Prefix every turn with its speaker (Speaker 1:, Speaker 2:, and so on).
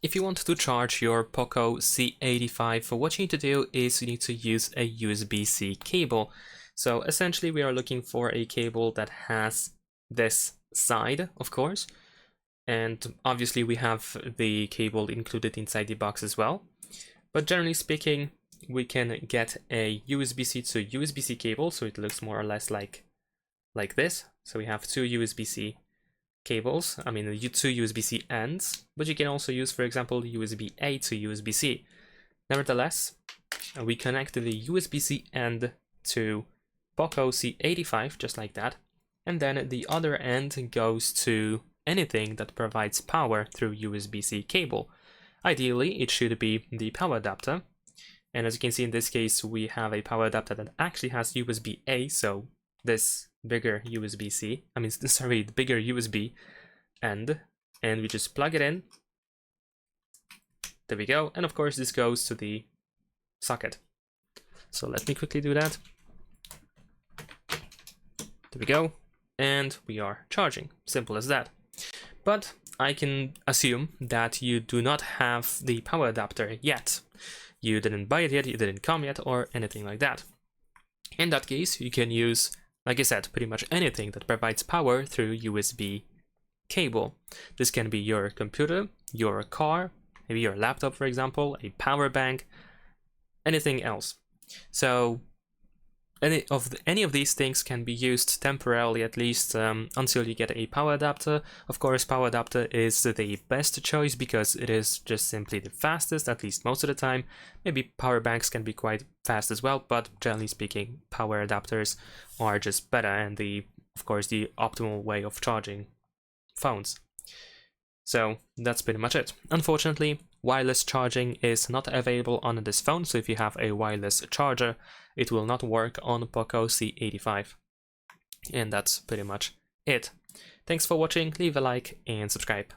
Speaker 1: If you want to charge your POCO C85, what you need to do is you need to use a USB-C cable. So essentially we are looking for a cable that has this side, of course, and obviously we have the cable included inside the box as well. But generally speaking, we can get a USB-C to USB-C cable, so it looks more or less like this. So we have two USB-C cables, I mean two USB-C ends, but you can also use, for example, USB-A to USB-C. Nevertheless, we connect the USB-C end to POCO C85, just like that, and then the other end goes to anything that provides power through USB-C cable. Ideally, it should be the power adapter, and as you can see in this case, we have a power adapter that actually has USB-A, so this bigger USB-C, the bigger USB end, and we just plug it in. There we go, and of course this goes to the socket. So let me quickly do that. There we go, and we are charging. Simple as that. But I can assume that you do not have the power adapter yet. You didn't buy it yet, it didn't come yet, or anything like that. In that case, you can use, like I said, pretty much anything that provides power through USB cable. This can be your computer, your car, maybe your laptop, for example, a power bank, anything else. So any of these things can be used temporarily, at least until you get a power adapter. Of course, power adapter is the best choice because it is just simply the fastest, at least most of the time. Maybe power banks can be quite fast as well, but generally speaking, power adapters are just better and of course the optimal way of charging phones. So that's pretty much it. Unfortunately, wireless charging is not available on this phone, so if you have a wireless charger, it will not work on POCO C85. And that's pretty much it. Thanks for watching, leave a like and subscribe.